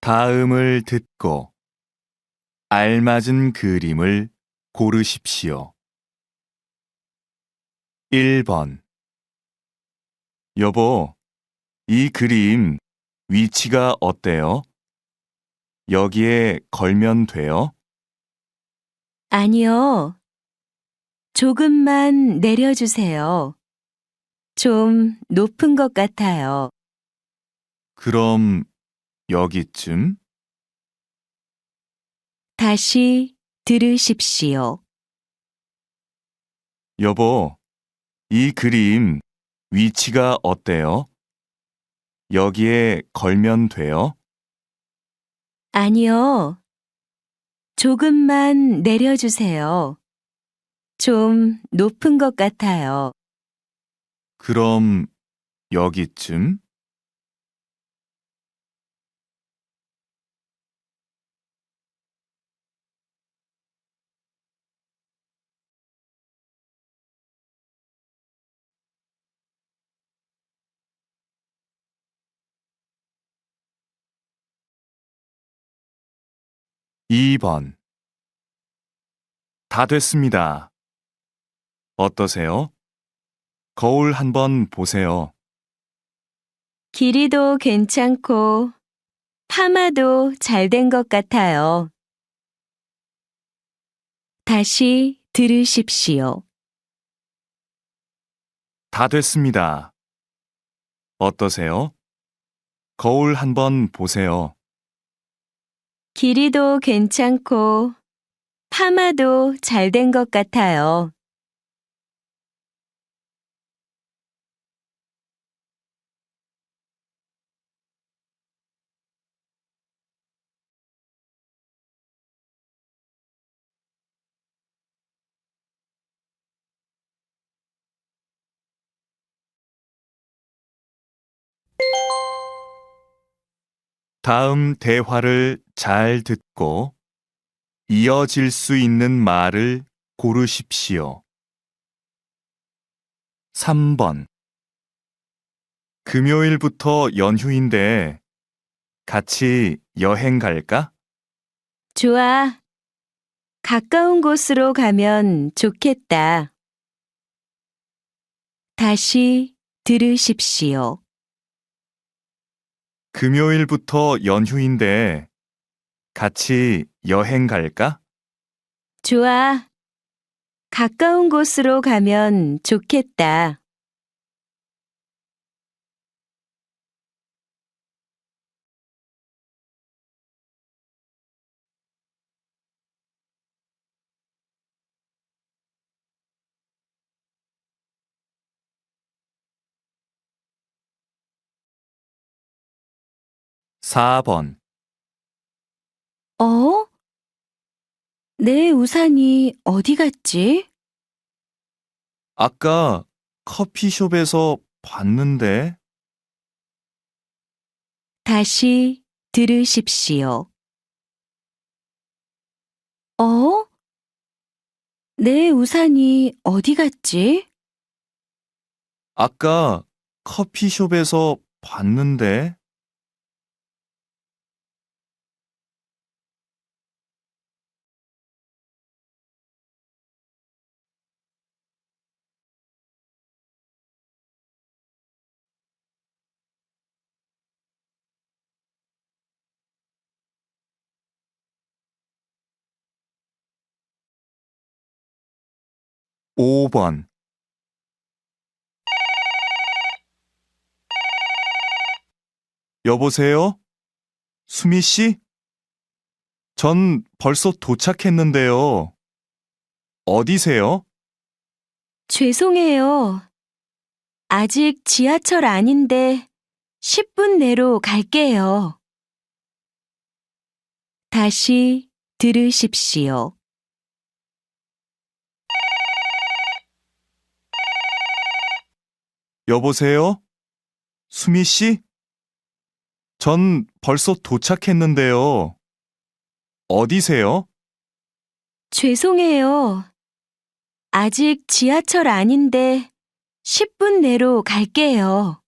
다음을 듣고 알맞은 그림을 고르십시오. 1번. 여보, 이 그림 위치가 어때요? 여기에 걸면 돼요? 아니요. 조금만 내려주세요. 좀 높은 것 같아요. 그럼 여기쯤? 다시 들으십시오. 여보, 이 그림 위치가 어때요? 여기에 걸면 돼요? 아니요. 조금만 내려주세요. 좀 높은 것 같아요. 그럼 여기쯤? 2번. 다 됐습니다. 어떠세요? 거울 한번 보세요. 길이도 괜찮고 파마도 잘 된 것 같아요. 다시 들으십시오. 다 됐습니다. 어떠세요? 거울 한번 보세요. 길이도 괜찮고 파마도 잘 된 것 같아요. '다음 대화를 잘 듣고 이어질 수 있는 말을 고르십시오. 3번. 금요일부터 연휴인데 같이 여행 갈까? 좋아. 가까운 곳으로 가면 좋겠다. 다시 들으십시오. 금요일부터 연휴인데 같이 여행 갈까? 좋아. 가까운 곳으로 가면 좋겠다. 4번. 어? 내 우산이 어디 갔지? 아까 커피숍에서 봤는데 다시 들으십시오. 어? 내 우산이 어디 갔지? 아까 커피숍에서 봤는데 5번. 여보세요? 수미 씨? 전 벌써 도착했는데요. 어디세요? 죄송해요. 아직 지하철 아닌데 10분 내로 갈게요. 다시 들으십시오. 여보세요? 수미 씨? 전 벌써 도착했는데요. 어디세요? 죄송해요. 아직 지하철 아닌데 10분 내로 갈게요.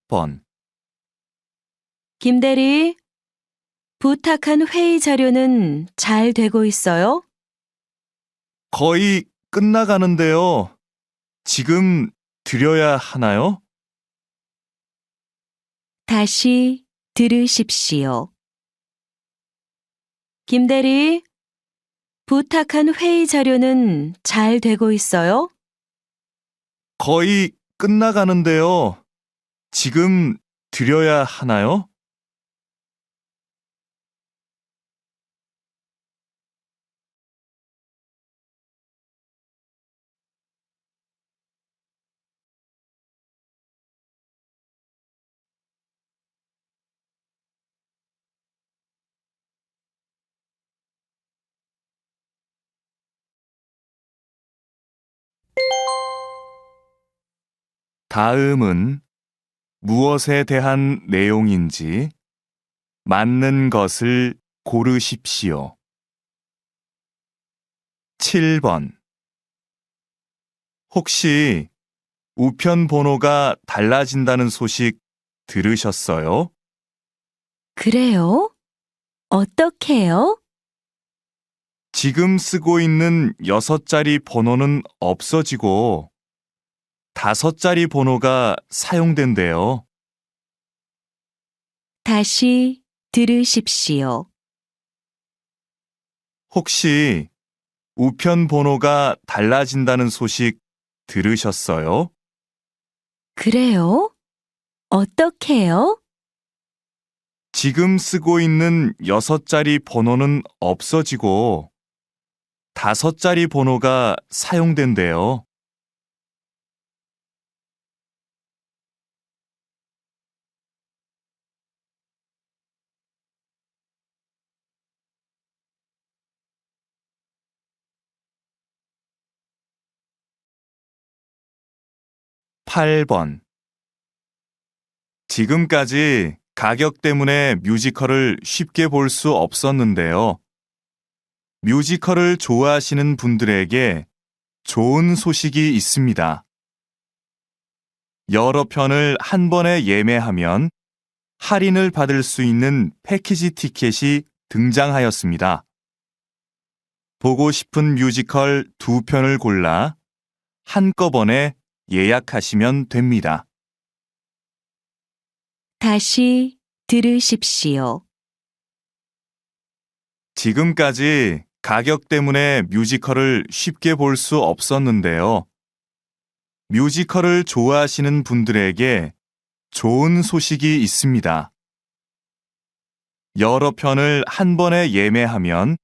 번. 김대리, 부탁한 회의 자료는 잘 되고 있어요? 거의 끝나가는데요. 지금 드려야 하나요? 다시 들으십시오. 김대리, 부탁한 회의 자료는 잘 되고 있어요? 거의 끝나가는데요. 지금 드려야 하나요? 다음은 무엇에 대한 내용인지 맞는 것을 고르십시오. 7번. 혹시 우편 번호가 달라진다는 소식 들으셨어요? 그래요? 어떻게요? 지금 쓰고 있는 6자리 번호는 없어지고 5자리 번호가 사용된대요. 다시 들으십시오. 혹시 우편 번호가 달라진다는 소식 들으셨어요? 그래요? 어떻게요? 지금 쓰고 있는 6자리 번호는 없어지고 5자리 번호가 사용된대요. 팔 번. 지금까지 가격 때문에 뮤지컬을 쉽게 볼 수 없었는데요. 뮤지컬을 좋아하시는 분들에게 좋은 소식이 있습니다. 여러 편을 한 번에 예매하면 할인을 받을 수 있는 패키지 티켓이 등장하였습니다. 보고 싶은 뮤지컬 2편을 골라 한꺼번에 예약하시면 됩니다. 다시 들으십시오. 지금까지 가격 때문에 뮤지컬을 쉽게 볼 수 없었는데요. 뮤지컬을 좋아하시는 분들에게 좋은 소식이 있습니다. 여러 편을 한 번에 예매하면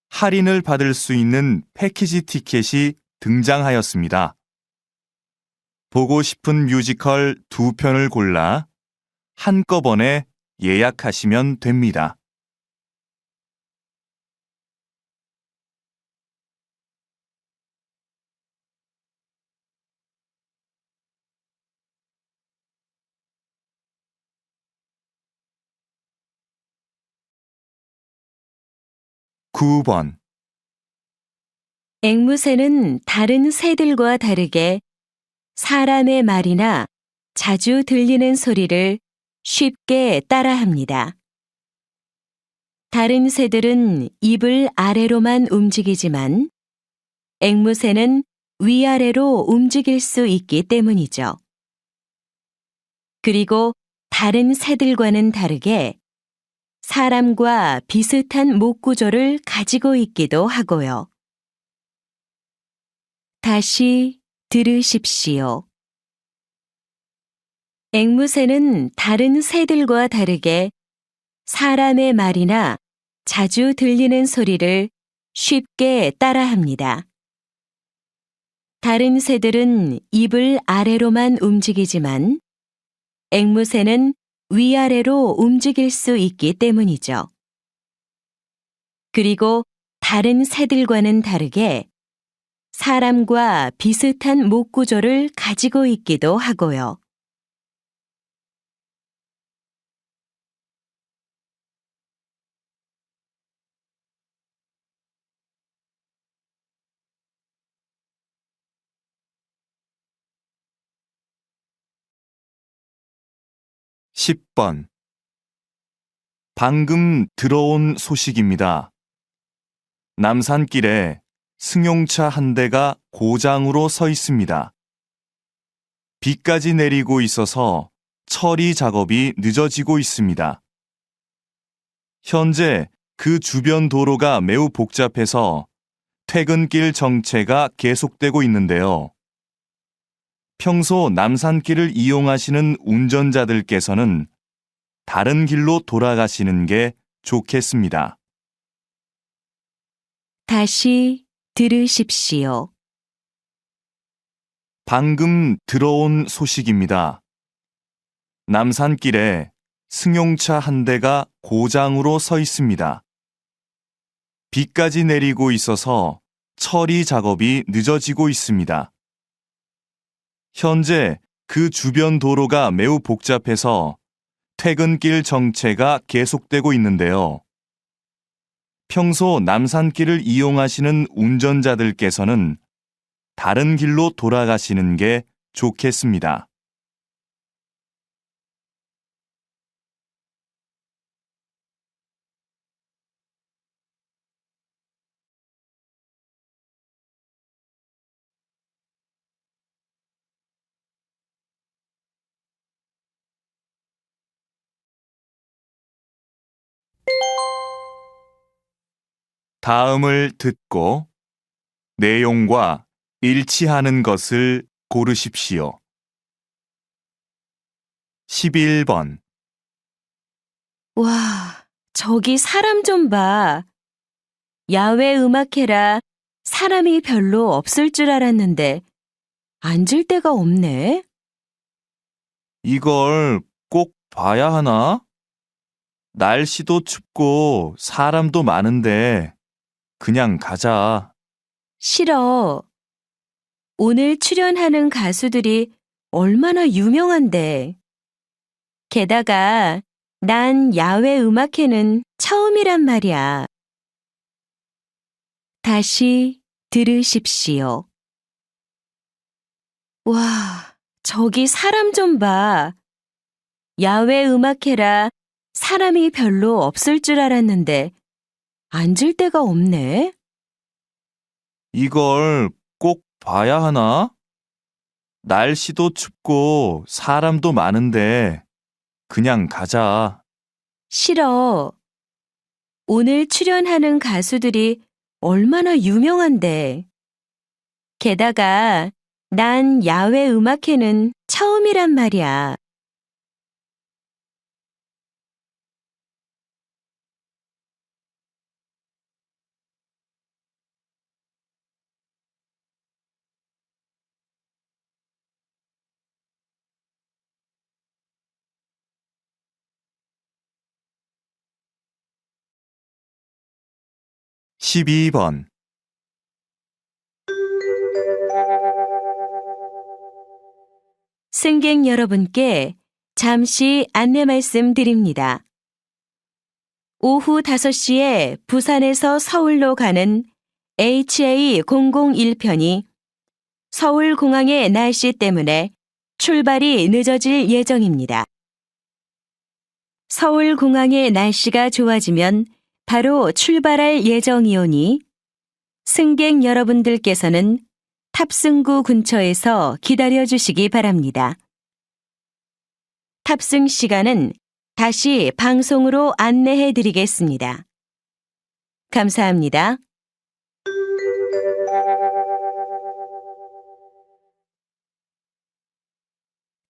할인을 받을 수 있는 패키지 티켓이 등장하였습니다. 보고 싶은 뮤지컬 2편을 골라 한꺼번에 예약하시면 됩니다. 구 번. 앵무새는 다른 새들과 다르게 사람의 말이나 자주 들리는 소리를 쉽게 따라합니다. 다른 새들은 입을 아래로만 움직이지만 앵무새는 위아래로 움직일 수 있기 때문이죠. 그리고 다른 새들과는 다르게 사람과 비슷한 목 구조를 가지고 있기도 하고요. 다시 들으십시오. 앵무새는 다른 새들과 다르게 사람의 말이나 자주 들리는 소리를 쉽게 따라합니다. 다른 새들은 입을 아래로만 움직이지만 앵무새는 위아래로 움직일 수 있기 때문이죠. 그리고 다른 새들과는 다르게 사람과 비슷한 목 구조를 가지고 있기도 하고요. 10번. 방금 들어온 소식입니다. 남산길에 승용차 한 대가 고장으로 서 있습니다. 비까지 내리고 있어서 처리 작업이 늦어지고 있습니다. 현재 그 주변 도로가 매우 복잡해서 퇴근길 정체가 계속되고 있는데요. 평소 남산길을 이용하시는 운전자들께서는 다른 길로 돌아가시는 게 좋겠습니다. 다시 들으십시오. 방금 들어온 소식입니다. 남산길에 승용차 한 대가 고장으로 서 있습니다. 비까지 내리고 있어서 처리 작업이 늦어지고 있습니다. 현재 그 주변 도로가 매우 복잡해서 퇴근길 정체가 계속되고 있는데요. 평소 남산길을 이용하시는 운전자들께서는 다른 길로 돌아가시는 게 좋겠습니다. 다음을 듣고 내용과 일치하는 것을 고르십시오. 11번. 와, 저기 사람 좀 봐. 야외 음악회라 사람이 별로 없을 줄 알았는데 앉을 데가 없네. 이걸 꼭 봐야 하나? 날씨도 춥고 사람도 많은데 그냥 가자. 싫어. 오늘 출연하는 가수들이 얼마나 유명한데. 게다가 난 야외 음악회는 처음이란 말이야. 다시 들으십시오. 와, 저기 사람 좀 봐. 야외 음악회라 사람이 별로 없을 줄 알았는데 앉을 데가 없네. 이걸 꼭 봐야 하나? 날씨도 춥고 사람도 많은데 그냥 가자. 싫어. 오늘 출연하는 가수들이 얼마나 유명한데. 게다가 난 야외 음악회는 처음이란 말이야. 십이 번. 승객 여러분께 잠시 안내 말씀드립니다. 오후 5시에 부산에서 서울로 가는 HA001편이 서울공항의 날씨 때문에 출발이 늦어질 예정입니다. 서울공항의 날씨가 좋아지면 바로 출발할 예정이오니 승객 여러분들께서는 탑승구 근처에서 기다려 주시기 바랍니다. 탑승 시간은 다시 방송으로 안내해 드리겠습니다. 감사합니다.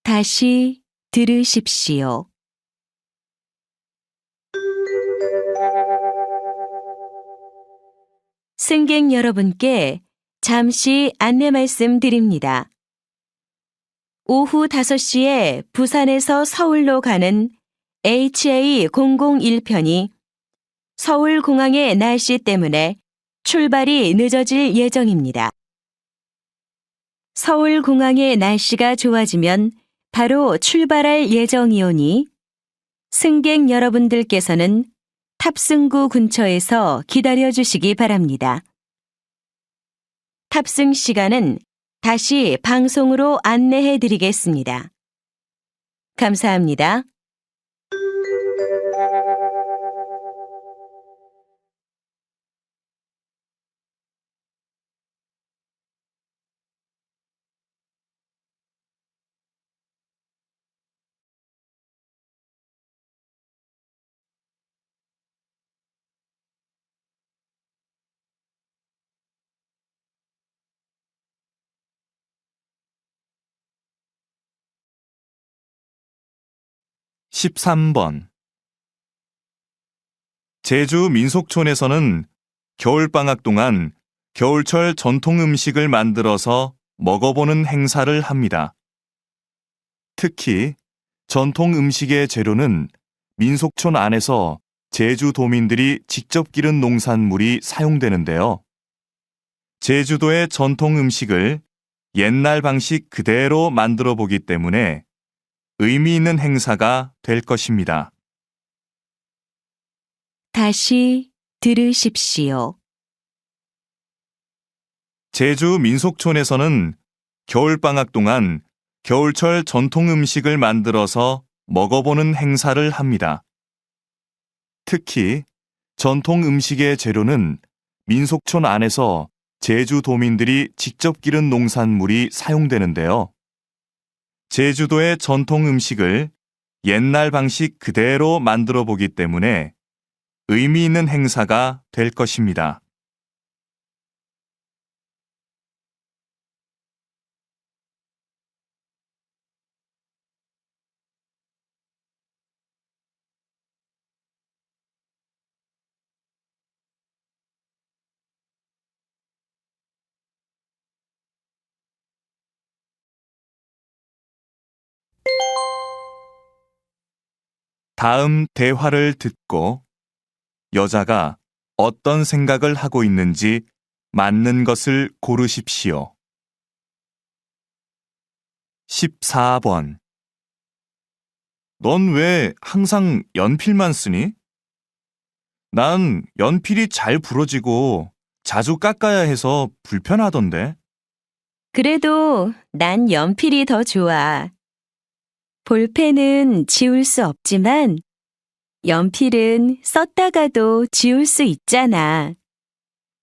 다시 들으십시오. 승객 여러분께 잠시 안내 말씀드립니다. 오후 5시에 부산에서 서울로 가는 HA001편이 서울공항의 날씨 때문에 출발이 늦어질 예정입니다. 서울공항의 날씨가 좋아지면 바로 출발할 예정이오니 승객 여러분들께서는 탑승구 근처에서 기다려 주시기 바랍니다. 탑승 시간은 다시 방송으로 안내해 드리겠습니다. 감사합니다. 13번. 제주 민속촌에서는 겨울방학 동안 겨울철 전통 음식을 만들어서 먹어보는 행사를 합니다. 특히 전통 음식의 재료는 민속촌 안에서 제주도민들이 직접 기른 농산물이 사용되는데요. 제주도의 전통 음식을 옛날 방식 그대로 만들어 보기 때문에 의미 있는 행사가 될 것입니다. 다시 들으십시오. 제주 민속촌에서는 겨울방학 동안 겨울철 전통 음식을 만들어서 먹어보는 행사를 합니다. 특히 전통 음식의 재료는 민속촌 안에서 제주도민들이 직접 기른 농산물이 사용되는데요. 제주도의 전통 음식을 옛날 방식 그대로 만들어 보기 때문에 의미 있는 행사가 될 것입니다. 다음 대화를 듣고 여자가 어떤 생각을 하고 있는지 맞는 것을 고르십시오. 14번. 넌 왜 항상 연필만 쓰니? 난 연필이 잘 부러지고 자주 깎아야 해서 불편하던데. 그래도 난 연필이 더 좋아. 볼펜은 지울 수 없지만 연필은 썼다가도 지울 수 있잖아.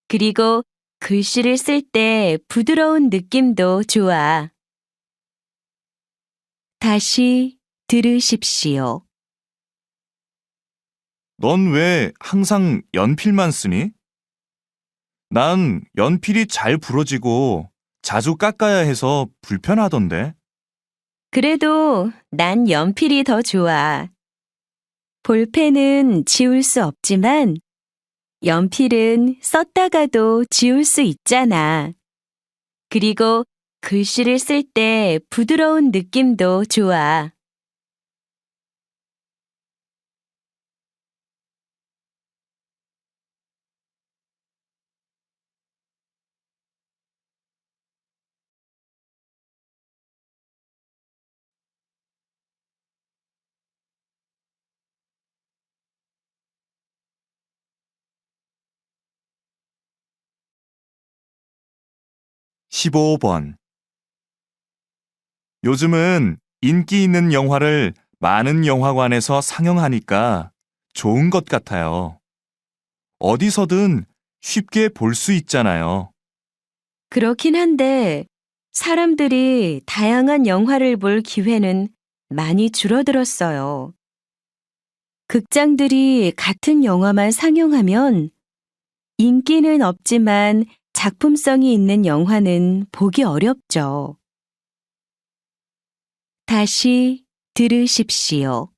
그리고 글씨를 쓸 때 부드러운 느낌도 좋아. 다시 들으십시오. 넌 왜 항상 연필만 쓰니? 난 연필이 잘 부러지고 자주 깎아야 해서 불편하던데. 그래도 난 연필이 더 좋아. 볼펜은 지울 수 없지만 연필은 썼다가도 지울 수 있잖아. 그리고 글씨를 쓸 때 부드러운 느낌도 좋아. 십오 번. 요즘은 인기 있는 영화를 많은 영화관에서 상영하니까 좋은 것 같아요. 어디서든 쉽게 볼 수 있잖아요. 그렇긴 한데 사람들이 다양한 영화를 볼 기회는 많이 줄어들었어요. 극장들이 같은 영화만 상영하면 인기는 없지만 작품성이 있는 영화는 보기 어렵죠. 다시 들으십시오.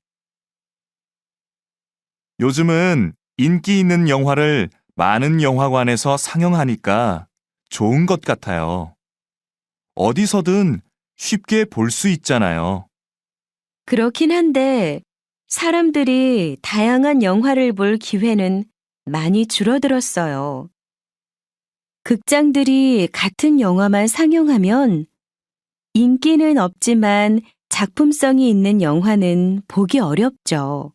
요즘은 인기 있는 영화를 많은 영화관에서 상영하니까 좋은 것 같아요. 어디서든 쉽게 볼 수 있잖아요. 그렇긴 한데 사람들이 다양한 영화를 볼 기회는 많이 줄어들었어요. 극장들이 같은 영화만 상영하면 인기는 없지만 작품성이 있는 영화는 보기 어렵죠.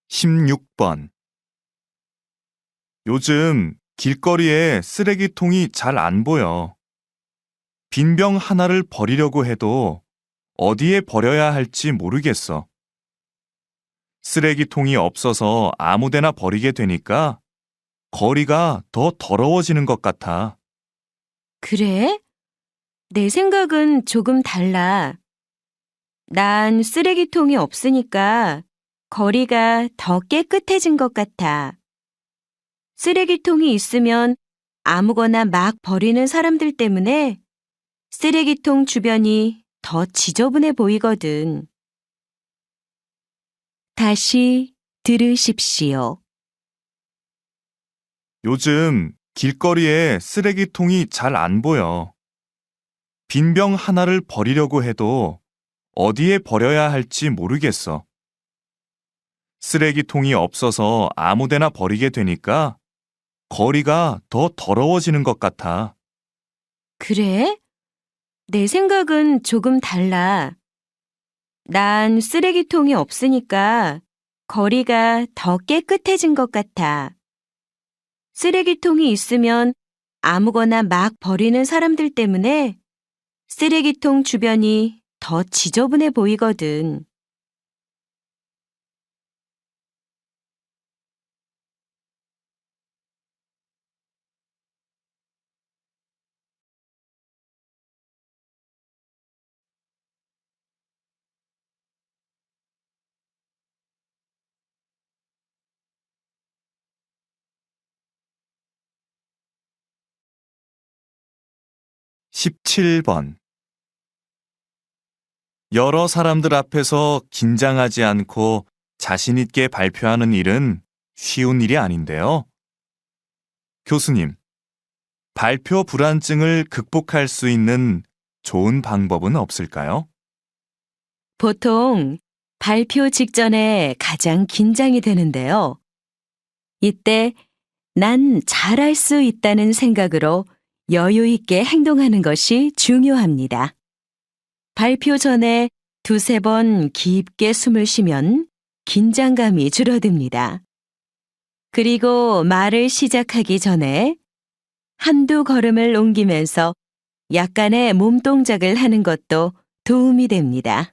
십육 번. 요즘 길거리에 쓰레기통이 잘 안 보여. 빈병 하나를 버리려고 해도 어디에 버려야 할지 모르겠어. 쓰레기통이 없어서 아무데나 버리게 되니까 거리가 더 더러워지는 것 같아. 그래? 내 생각은 조금 달라. 난 쓰레기통이 없으니까 거리가 더 깨끗해진 것 같아. 쓰레기통이 있으면 아무거나 막 버리는 사람들 때문에 쓰레기통 주변이 더 지저분해 보이거든. 다시 들으십시오. 요즘 길거리에 쓰레기통이 잘 안 보여. 빈병 하나를 버리려고 해도 어디에 버려야 할지 모르겠어. 쓰레기통이 없어서 아무데나 버리게 되니까 거리가 더 더러워지는 것 같아. 그래? 내 생각은 조금 달라. 난 쓰레기통이 없으니까 거리가 더 깨끗해진 것 같아. 쓰레기통이 있으면 아무거나 막 버리는 사람들 때문에 쓰레기통 주변이 더 지저분해 보이거든. (17번) 여러 사람들 앞에서 긴장하지 않고 자신 있게 발표하는 일은 쉬운 일이 아닌데요. 교수님, 발표 불안증을 극복할 수 있는 좋은 방법은 없을까요? 보통 발표 직전에 가장 긴장이 되는데요. 이때 난 잘할 수 있다는 생각으로 여유 있게 행동하는 것이 중요합니다. 발표 전에 두세 번 깊게 숨을 쉬면 긴장감이 줄어듭니다. 그리고 말을 시작하기 전에 한두 걸음을 옮기면서 약간의 몸동작을 하는 것도 도움이 됩니다.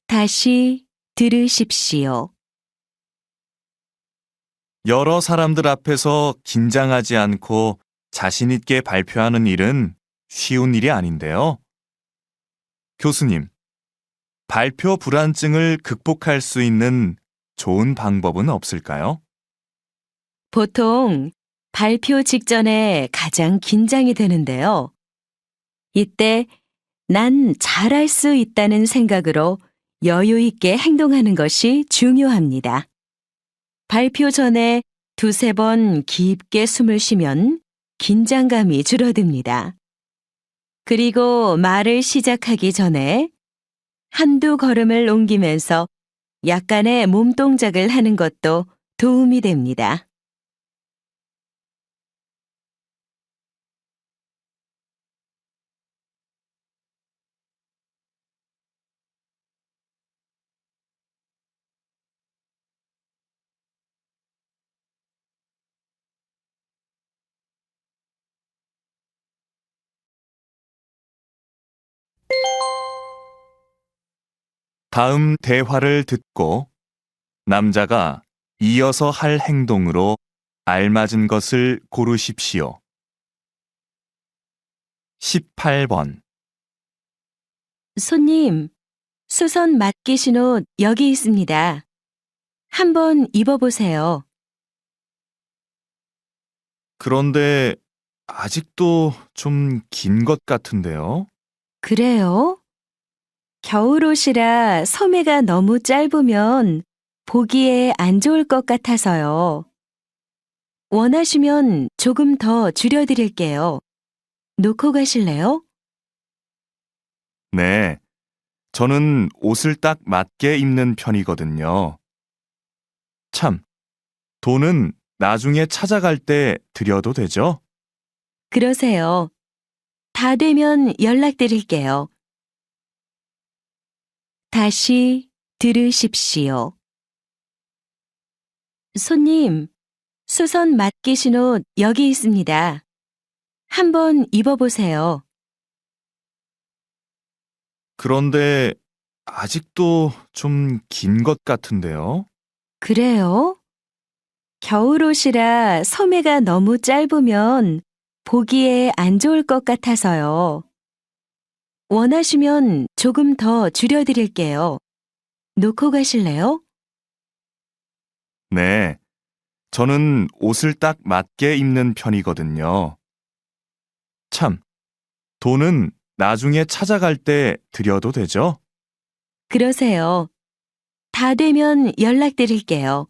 다시 들으십시오. 여러 사람들 앞에서 긴장하지 않고 자신 있게 발표하는 일은 쉬운 일이 아닌데요. 교수님, 발표 불안증을 극복할 수 있는 좋은 방법은 없을까요? 보통 발표 직전에 가장 긴장이 되는데요. 이때 난 잘할 수 있다는 생각으로 여유 있게 행동하는 것이 중요합니다. 발표 전에 두세 번 깊게 숨을 쉬면 긴장감이 줄어듭니다. 그리고 말을 시작하기 전에 한두 걸음을 옮기면서 약간의 몸동작을 하는 것도 도움이 됩니다. 다음 대화를 듣고 남자가 이어서 할 행동으로 알맞은 것을 고르십시오. 18번. 손님, 수선 맡기신 옷 여기 있습니다. 한번 입어보세요. 그런데 아직도 좀 긴 것 같은데요? 그래요? 겨울옷이라 소매가 너무 짧으면 보기에 안 좋을 것 같아서요. 원하시면 조금 더 줄여드릴게요. 놓고 가실래요? 네, 저는 옷을 딱 맞게 입는 편이거든요. 참, 돈은 나중에 찾아갈 때 드려도 되죠? 그러세요. 다 되면 연락드릴게요. 다시 들으십시오. 손님, 수선 맡기신 옷 여기 있습니다. 한번 입어보세요. 그런데 아직도 좀 긴 것 같은데요? 그래요? 겨울옷이라 소매가 너무 짧으면 보기에 안 좋을 것 같아서요. 원하시면 조금 더 줄여드릴게요. 놓고 가실래요? 네, 저는 옷을 딱 맞게 입는 편이거든요. 참, 돈은 나중에 찾아갈 때 드려도 되죠? 그러세요. 다 되면 연락드릴게요.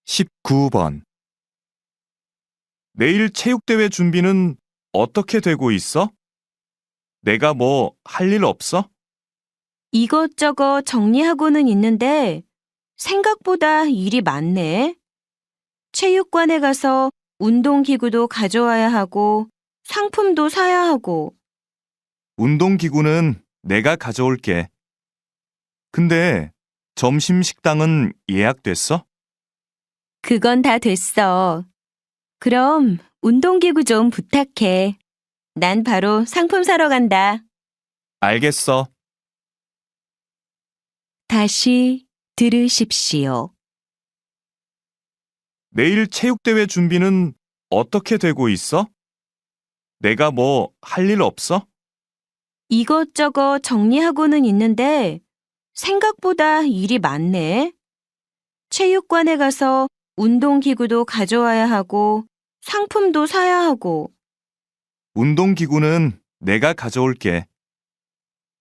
십구 번 내일 체육대회 준비는 어떻게 되고 있어? 내가 뭐 할 일 없어? 이것저것 정리하고는 있는데 생각보다 일이 많네. 체육관에 가서 운동기구도 가져와야 하고 상품도 사야 하고. 운동기구는 내가 가져올게. 근데 점심 식당은 예약됐어? 그건 다 됐어. 그럼 운동기구 좀 부탁해. 난 바로 상품 사러 간다. 알겠어. 다시 들으십시오. 내일 체육대회 준비는 어떻게 되고 있어? 내가 뭐 할 일 없어? 이것저것 정리하고는 있는데 생각보다 일이 많네. 체육관에 가서 운동기구도 가져와야 하고 상품도 사야 하고. 운동기구는 내가 가져올게.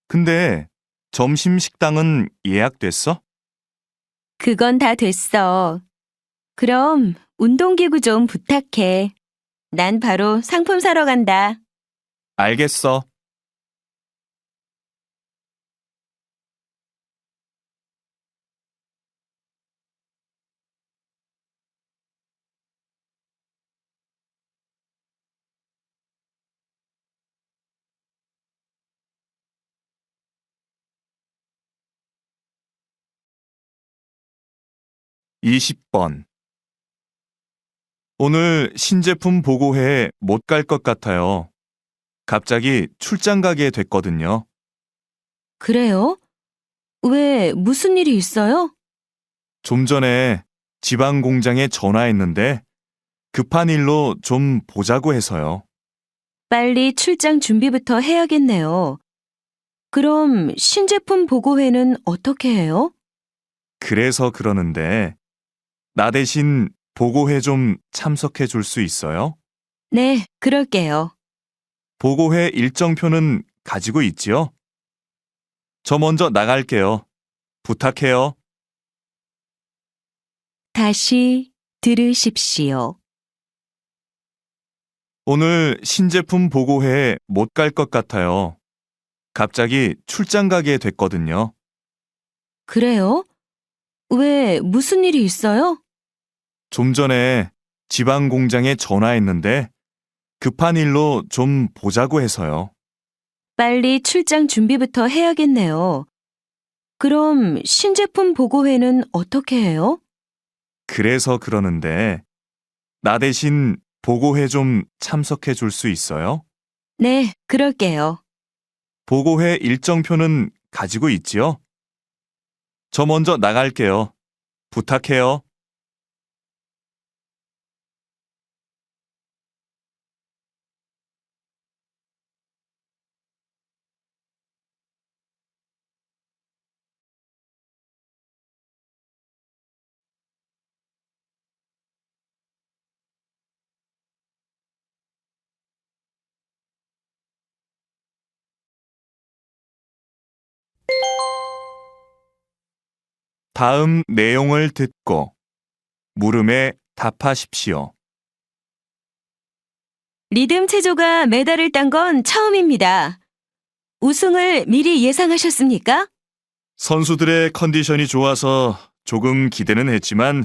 근데 점심 식당은 예약됐어? 그건 다 됐어. 그럼 운동기구 좀 부탁해. 난 바로 상품 사러 간다. 알겠어. 이십 번 오늘 신제품 보고회에 못 갈 것 같아요. 갑자기 출장 가게 됐거든요. 그래요? 왜 무슨 일이 있어요? 좀 전에 지방 공장에 전화했는데 급한 일로 좀 보자고 해서요. 빨리 출장 준비부터 해야겠네요. 그럼 신제품 보고회는 어떻게 해요? 그래서 그러는데 나 대신 보고회 좀 참석해 줄 수 있어요? 네, 그럴게요. 보고회 일정표는 가지고 있지요? 저 먼저 나갈게요. 부탁해요. 다시 들으십시오. 오늘 신제품 보고회에 못 갈 것 같아요. 갑자기 출장 가게 됐거든요. 그래요? 왜 무슨 일이 있어요? 좀 전에 지방 공장에 전화했는데 급한 일로 좀 보자고 해서요. 빨리 출장 준비부터 해야겠네요. 그럼 신제품 보고회는 어떻게 해요? 그래서 그러는데 나 대신 보고회 좀 참석해 줄 수 있어요? 네, 그럴게요. 보고회 일정표는 가지고 있지요? 저 먼저 나갈게요. 부탁해요. 다음 내용을 듣고 물음에 답하십시오. 리듬 체조가 메달을 딴 건 처음입니다. 우승을 미리 예상하셨습니까? 선수들의 컨디션이 좋아서 조금 기대는 했지만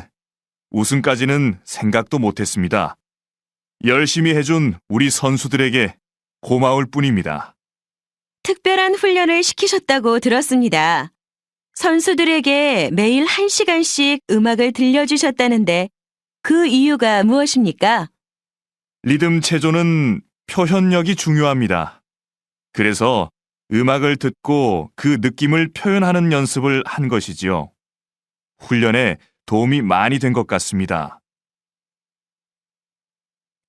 우승까지는 생각도 못했습니다. 열심히 해준 우리 선수들에게 고마울 뿐입니다. 특별한 훈련을 시키셨다고 들었습니다. 선수들에게 매일 1시간씩 음악을 들려주셨다는데 그 이유가 무엇입니까? 리듬 체조는 표현력이 중요합니다. 그래서 음악을 듣고 그 느낌을 표현하는 연습을 한 것이지요. 훈련에 도움이 많이 된 것 같습니다.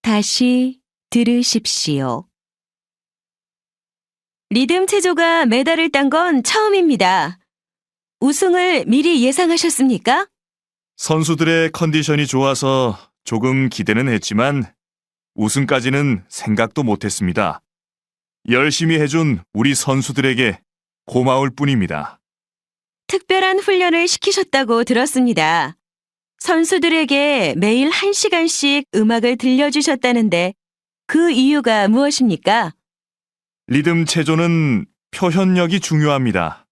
다시 들으십시오. 리듬 체조가 메달을 딴 건 처음입니다. 우승을 미리 예상하셨습니까? 선수들의 컨디션이 좋아서 조금 기대는 했지만 우승까지는 생각도 못했습니다. 열심히 해준 우리 선수들에게 고마울 뿐입니다. 특별한 훈련을 시키셨다고 들었습니다. 선수들에게 매일 1시간씩 음악을 들려주셨다는데 그 이유가 무엇입니까? 리듬 체조는 표현력이 중요합니다.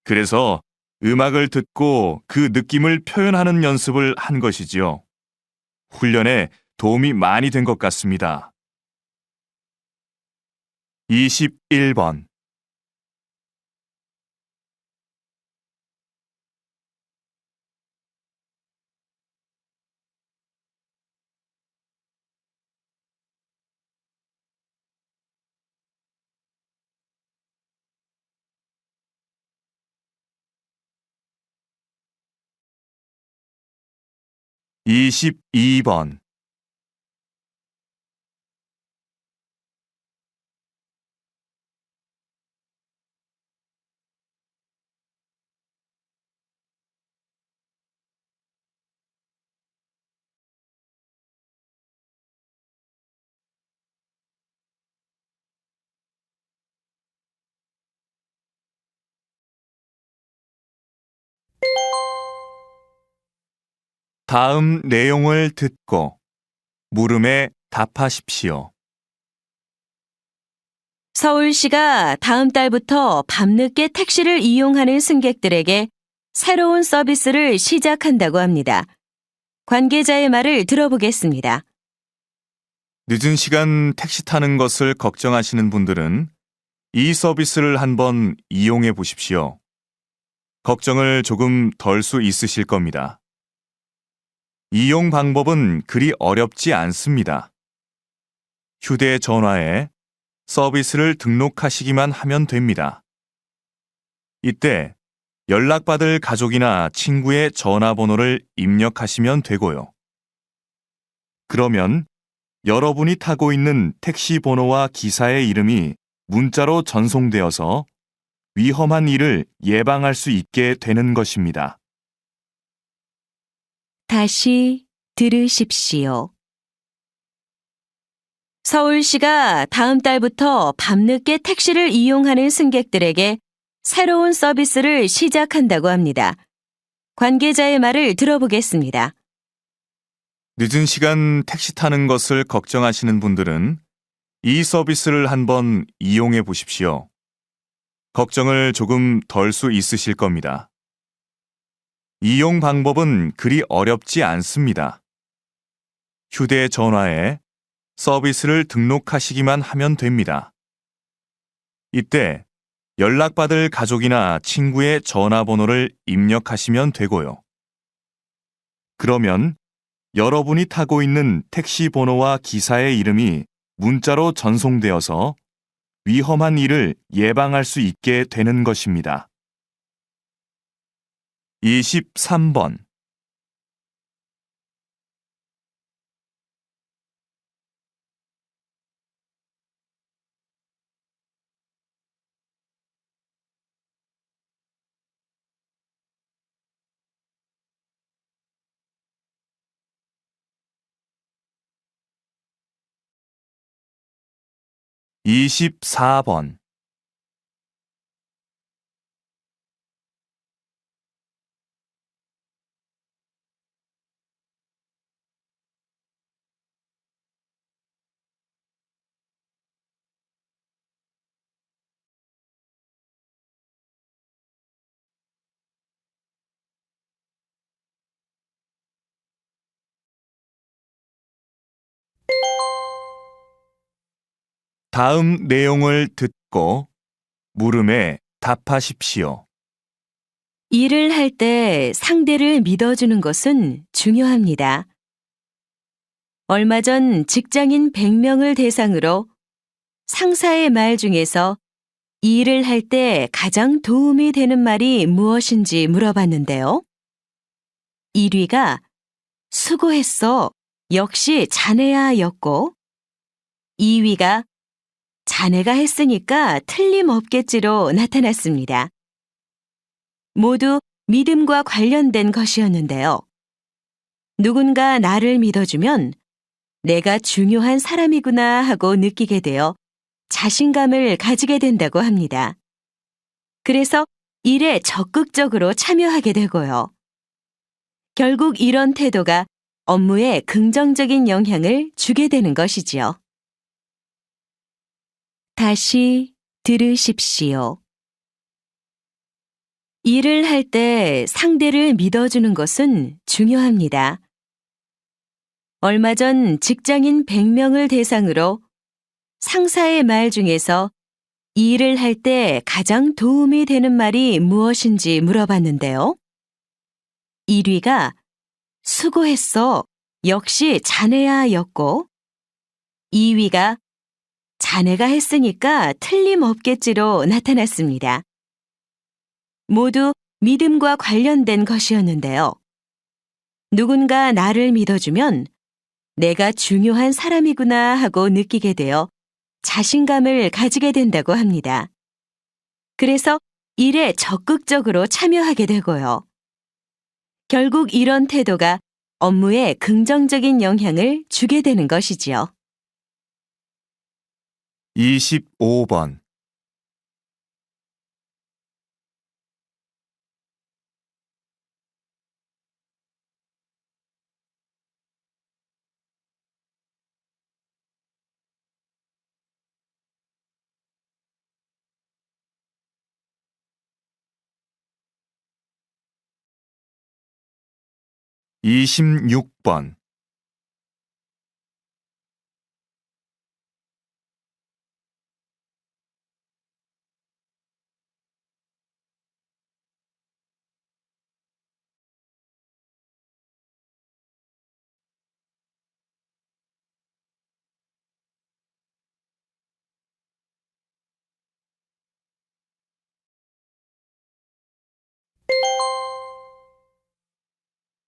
그래서 음악을 듣고 그 느낌을 표현하는 연습을 한 것이지요. 훈련에 도움이 많이 된 것 같습니다. 21번. 22번. 다음 내용을 듣고 물음에 답하십시오. 서울시가 다음 달부터 밤늦게 택시를 이용하는 승객들에게 새로운 서비스를 시작한다고 합니다. 관계자의 말을 들어보겠습니다. 늦은 시간 택시 타는 것을 걱정하시는 분들은 이 서비스를 한번 이용해 보십시오. 걱정을 조금 덜 수 있으실 겁니다. 이용 방법은 그리 어렵지 않습니다. 휴대전화에 서비스를 등록하시기만 하면 됩니다. 이때 연락받을 가족이나 친구의 전화번호를 입력하시면 되고요. 그러면 여러분이 타고 있는 택시 번호와 기사의 이름이 문자로 전송되어서 위험한 일을 예방할 수 있게 되는 것입니다. 다시 들으십시오. 서울시가 다음 달부터 밤늦게 택시를 이용하는 승객들에게 새로운 서비스를 시작한다고 합니다. 관계자의 말을 들어보겠습니다. 늦은 시간 택시 타는 것을 걱정하시는 분들은 이 서비스를 한번 이용해 보십시오. 걱정을 조금 덜 수 있으실 겁니다. 이용 방법은 그리 어렵지 않습니다. 휴대전화에 서비스를 등록하시기만 하면 됩니다. 이때 연락받을 가족이나 친구의 전화번호를 입력하시면 되고요. 그러면 여러분이 타고 있는 택시 번호와 기사의 이름이 문자로 전송되어서 위험한 일을 예방할 수 있게 되는 것입니다. 23번. 24번. 다음 내용을 듣고 물음에 답하십시오. 일을 할 때 상대를 믿어주는 것은 중요합니다. 얼마 전 직장인 100명을 대상으로 상사의 말 중에서 이 일을 할 때 가장 도움이 되는 말이 무엇인지 물어봤는데요. 1위가 수고했어. 역시 자네야 였고, 2위가 자네가 했으니까 틀림없겠지로 나타났습니다. 모두 믿음과 관련된 것이었는데요. 누군가 나를 믿어주면 내가 중요한 사람이구나 하고 느끼게 되어 자신감을 가지게 된다고 합니다. 그래서 일에 적극적으로 참여하게 되고요. 결국 이런 태도가 업무에 긍정적인 영향을 주게 되는 것이지요. 다시 들으십시오. 일을 할 때 상대를 믿어주는 것은 중요합니다. 얼마 전 직장인 100명을 대상으로 상사의 말 중에서 이 일을 할 때 가장 도움이 되는 말이 무엇인지 물어봤는데요. 1위가 수고했어. 역시 자네야 였고, 2위가 자네가 했으니까 틀림없겠지로 나타났습니다. 모두 믿음과 관련된 것이었는데요. 누군가 나를 믿어주면 내가 중요한 사람이구나 하고 느끼게 되어 자신감을 가지게 된다고 합니다. 그래서 일에 적극적으로 참여하게 되고요. 결국 이런 태도가 업무에 긍정적인 영향을 주게 되는 것이지요. 25번. 이십육 번.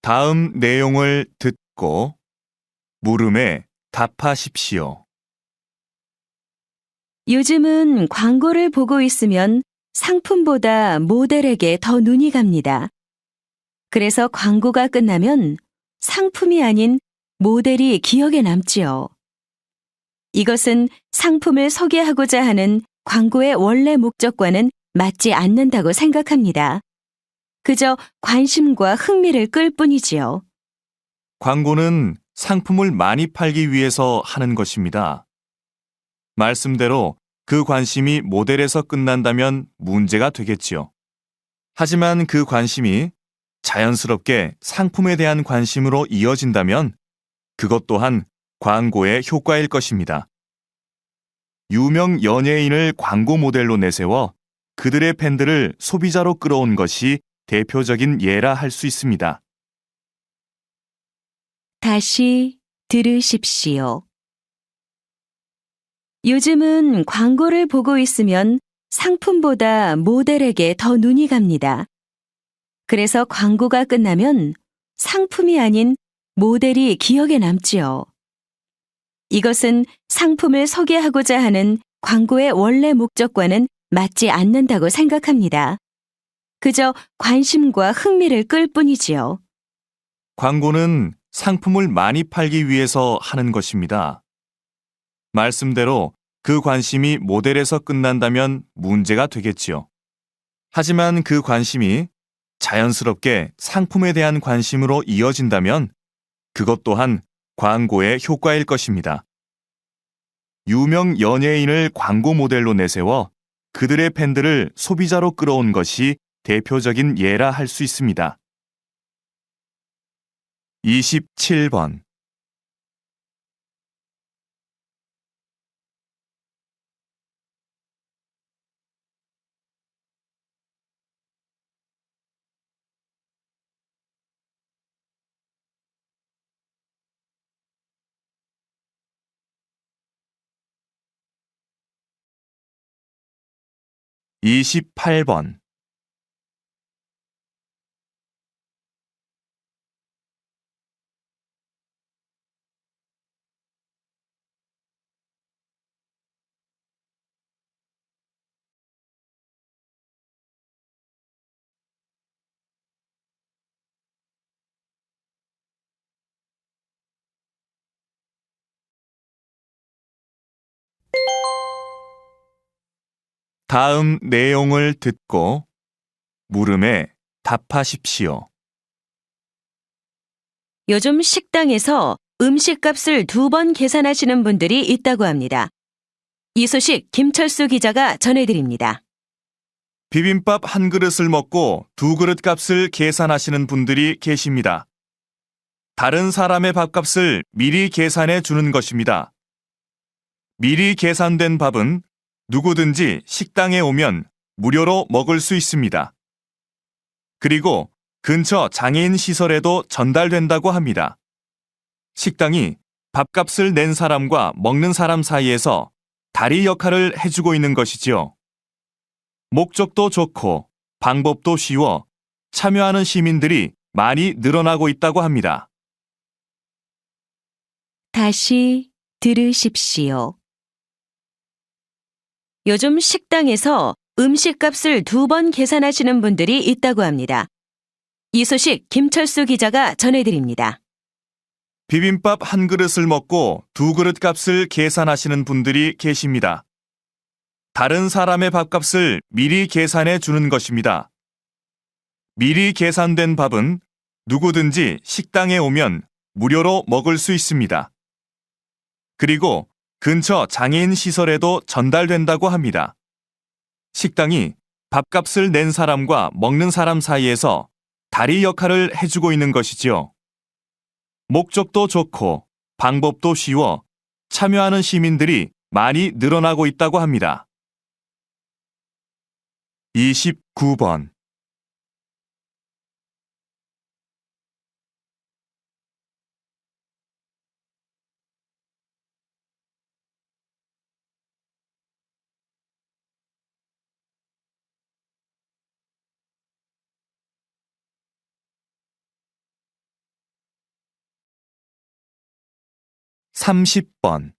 다음 내용을 듣고 물음에 답하십시오. 요즘은 광고를 보고 있으면 상품보다 모델에게 더 눈이 갑니다. 그래서 광고가 끝나면 상품이 아닌 모델이 기억에 남지요. 이것은 상품을 소개하고자 하는 광고의 원래 목적과는 맞지 않는다고 생각합니다. 그저 관심과 흥미를 끌 뿐이지요. 광고는 상품을 많이 팔기 위해서 하는 것입니다. 말씀대로 그 관심이 모델에서 끝난다면 문제가 되겠지요. 하지만 그 관심이 자연스럽게 상품에 대한 관심으로 이어진다면 그것 또한 광고의 효과일 것입니다. 유명 연예인을 광고 모델로 내세워 그들의 팬들을 소비자로 끌어온 것이 대표적인 예라 할 수 있습니다. 다시 들으십시오. 요즘은 광고를 보고 있으면 상품보다 모델에게 더 눈이 갑니다. 그래서 광고가 끝나면 상품이 아닌 모델이 기억에 남지요. 이것은 상품을 소개하고자 하는 광고의 원래 목적과는 맞지 않는다고 생각합니다. 그저 관심과 흥미를 끌 뿐이지요. 광고는 상품을 많이 팔기 위해서 하는 것입니다. 말씀대로 그 관심이 모델에서 끝난다면 문제가 되겠지요. 하지만 그 관심이 자연스럽게 상품에 대한 관심으로 이어진다면 그것 또한 광고의 효과일 것입니다. 유명 연예인을 광고 모델로 내세워 그들의 팬들을 소비자로 끌어온 것이 대표적인 예라 할 수 있습니다. 27번. 28번. 다음 내용을 듣고 물음에 답하십시오. 요즘 식당에서 음식값을 2번 계산하시는 분들이 있다고 합니다. 이 소식 김철수 기자가 전해드립니다. 비빔밥 한 그릇을 먹고 2그릇 값을 계산하시는 분들이 계십니다. 다른 사람의 밥값을 미리 계산해 주는 것입니다. 미리 계산된 밥은 누구든지 식당에 오면 무료로 먹을 수 있습니다. 그리고 근처 장애인 시설에도 전달된다고 합니다. 식당이 밥값을 낸 사람과 먹는 사람 사이에서 다리 역할을 해주고 있는 것이지요. 목적도 좋고 방법도 쉬워 참여하는 시민들이 많이 늘어나고 있다고 합니다. 다시 들으십시오. 요즘 식당에서 음식값을 2번 계산하시는 분들이 있다고 합니다. 이 소식 김철수 기자가 전해드립니다. 비빔밥 한 그릇을 먹고 2그릇 값을 계산하시는 분들이 계십니다. 다른 사람의 밥값을 미리 계산해 주는 것입니다. 미리 계산된 밥은 누구든지 식당에 오면 무료로 먹을 수 있습니다. 그리고 근처 장애인 시설에도 전달된다고 합니다. 식당이 밥값을 낸 사람과 먹는 사람 사이에서 다리 역할을 해주고 있는 것이지요. 목적도 좋고 방법도 쉬워 참여하는 시민들이 많이 늘어나고 있다고 합니다. 29번. (30번)